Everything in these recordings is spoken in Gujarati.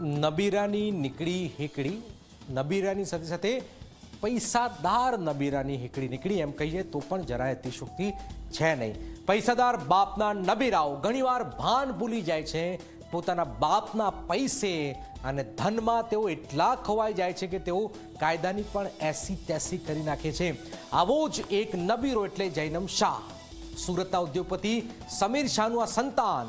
નબીરાની નીકળી હીકડી, નબીરાની સાથે સાથે પૈસાદાર નબીરાની હીકડી નીકળી એમ કહીએ તો પણ જરાય અતિશયોક્તિ છે નહીં। પૈસાદાર બાપના નબીરાઓ ઘણીવાર ભાન ભૂલી જાય છે પોતાના બાપના પૈસે અને ધનમાં તેઓ એટલા ખોવાઈ જાય છે કે તેઓ કાયદાની પણ એસી તેસી કરી નાખે છે। આવો જ એક નબીરો એટલે જૈનમ શાહ। સુરતના ઉદ્યોગપતિ સમીર શાહનું આ સંતાન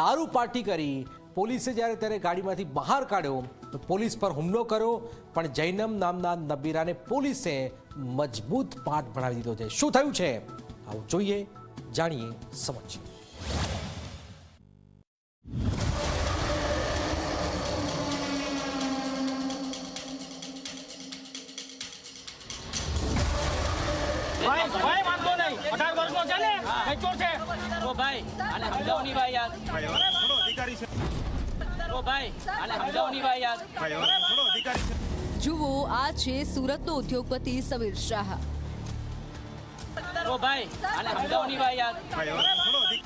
દારૂ પાર્ટી કરી પોલીસે જ્યારે ત્યારે ગાડીમાંથી બહાર કાઢ્યો તો પોલીસ પર હુમલો કર્યો, પણ જૈનમ નામના નબીરાને પોલીસે મજબૂત પાઠ ભણાવી દીધો છે। શું થયું છે આવું જોઈએ, જાણીએ, સમજીએ। જુઓ, આ છે સુરતનો ઉદ્યોગપતિ સમીર શાહ।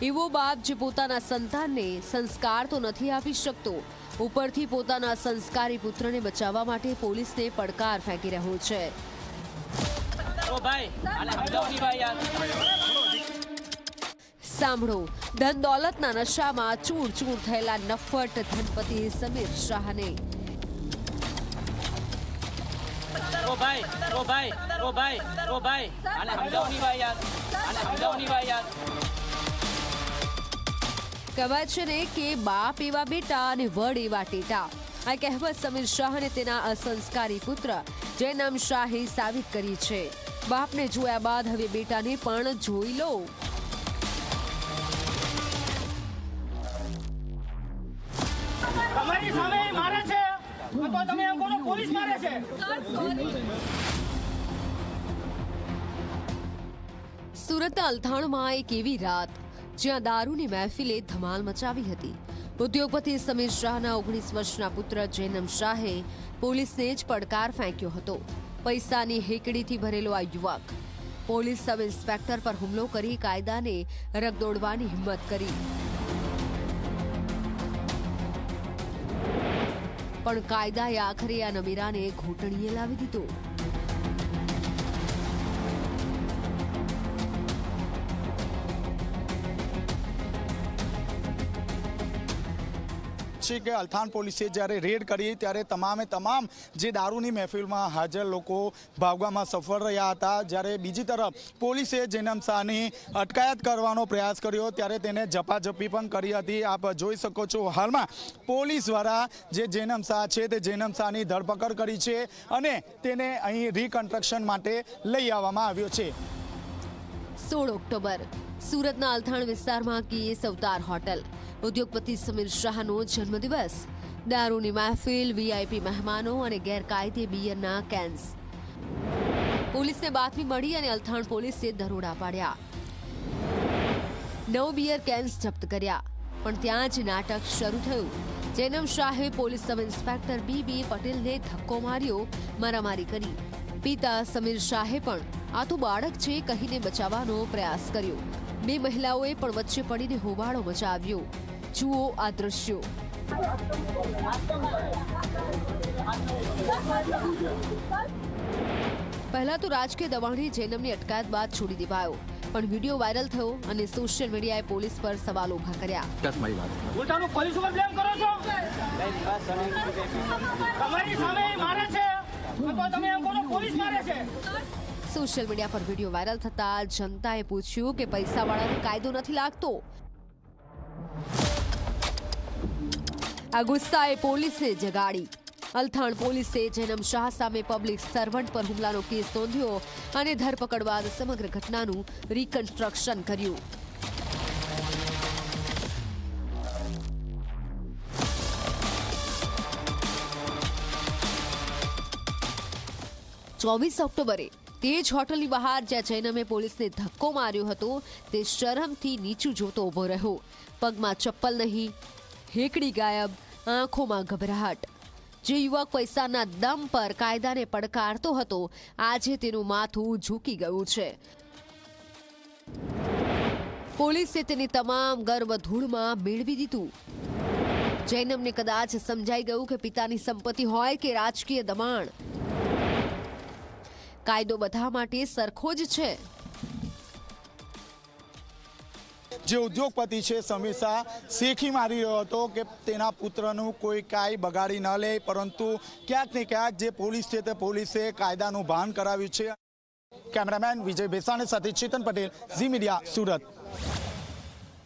એવો બાપ જે પોતાના સંતાનને સંસ્કાર તો નથી આપી શકતો, ઉપરથી પોતાના સંસ્કારી પુત્રને બચાવવા માટે પોલીસને પડકાર ફેંકી રહ્યો છે। સાંભળો, ધન દોલતના નશામાં ચૂર ચૂર થયેલા નફ્ફટ ધનપતિ સમીર શાહને। કહેવાય છે ને કે બાપ એવા બેટા અને વડ એવા ટેટા। આ કહેવત સમીર શાહ અને તેના અસંસ્કારી પુત્ર જૈનમ શાહે સાબિત કરી છે। બાપને જોયા બાદ હવે બેટાને પણ જોઈ લો। સુરતના અલથાણમાં એક એવી રાત જ્યાં દારૂની મહેફિલે ધમાલ મચાવી હતી। ઉદ્યોગપતિ સમીર શાહના 19 વર્ષના પુત્ર જૈનમ શાહે પોલીસને જ પડકાર ફેંક્યો હતો। પૈસાની હેકડીથી ભરેલો આ યુવક પોલીસ સબ ઇન્સ્પેક્ટર પર હુમલો કરી કાયદાને રગદોડવાની હિંમત કરી, પણ કાયદાએ આખરે આ નબીરાને ઘૂંટણીએ લાવી દીધો। કે અલથાણ પોલીસે જ્યારે રેડ કરી ત્યારે તમામે તમામ જે દારૂની મહેફિલમાં હાજર લોકો ભાગવામાં સફળ રહ્યા હતા। જ્યારે બીજી તરફ પોલીસે જૈનમ શાહની અટકાયત કરવાનો પ્રયાસ કર્યો ત્યારે તેને ઝપાઝપી પણ કરી હતી। આપ જોઈ શકો છો હાલમાં પોલીસ દ્વારા જે જૈનમ શાહ છે તે જૈનમ શાહની ધરપકડ કરી છે અને તેને અહીં રિકન્સ્ટ્રક્શન માટે લઈ આવવામાં આવ્યો છે। 16 ઓક્ટોબર સુરતના અલથાણ વિસ્તારમાં કેએસ અવતાર હોટલ, ઉદ્યોગપતિ સમીર શાહનો જન્મદિવસ। દારૂની મહેફિલ, વીઆઈપી મહેમાનો અને ગેરકાયદે બિયરના કેન્સ। પોલીસને બાતમી મળી અને અલથાણ પોલીસે દરોડા પાડ્યા, 9 બિયર કેન્સ જપ્ત કર્યા। પણ ત્યાં જ નાટક શરૂ થયું। જૈનમ શાહે પોલીસ સબ ઇન્સ્પેક્ટર બીબી પટેલને ધક્કો માર્યો, મારામારી કરી। પિતા સમીર શાહે પણ આ તો બાળક છે કહીને બચાવવાનો પ્રયાસ કર્યો। 2 મહિલાઓએ પણ વચ્ચે પડીને હોબાળો મચાવ્યો। જુઓ આ દ્રશ્યો। પહેલા તો રાજકીય દબાણે જૈનમની અટકાયત બાદ છોડી દેવાયો, પણ વિડીયો વાયરલ થયો અને સોશિયલ મીડિયાએ પોલીસ પર સવાલો ઉભા કર્યા। સોશિયલ મીડિયા પર વિડીયો વાયરલ થતા જનતાએ પૂછ્યું કે પૈસાવાળાને કાયદો નથી લાગતો। આ ગુસ્સાએ પોલીસને જગાડી। અલથાણ પોલીસે જૈનમ શાહ સામે પબ્લિક સર્વન્ટ પર હુમલાનો કેસ નોંધ્યો અને ધરપકડ બાદ સમગ્ર ઘટનાનું રિકન્સ્ટ્રક્શન કર્યું। 24 ઓક્ટોબરે તે જ હોટલની બહાર જ્યાં જૈનમે પોલીસને ધક્કો માર્યો હતો તે શરમથી નીચું જોતો ઊભો રહ્યો। પગમાં ચપ્પલ નહીં, હેકડી ગાયબ, આંખોમાં ગભરાટ। જે યુવક પૈસાના દમ પર કાયદાને પડકારતો હતો આજે તેનું માથું ઝૂકી ગયું છે। પોલીસે તેની તમામ ગર્વ ધૂળમાં મેળવી દીધું। જૈનમને કદાચ સમજાઈ ગયું કે પિતાની સંપત્તિ હોય કે રાજકીય દબાણ, કાયદો બધા માટે સરખો જ છે. જે ઉદ્યોગપતિ છે સમીર શાહ શેખી મારી રહ્યો હતો કે તેના પુત્રનું કોઈ કાંઈ બગાડી ન લે, પરંતુ ક્યાંક ને ક્યાંક જે પોલીસ છે તે પોલીસે કાયદાનું ભાન કરાવ્યું છે. કેમેરામેન વિજય ભેસાણી સાથે ચેતન પટેલ, ઝી મીડિયા, સુરત.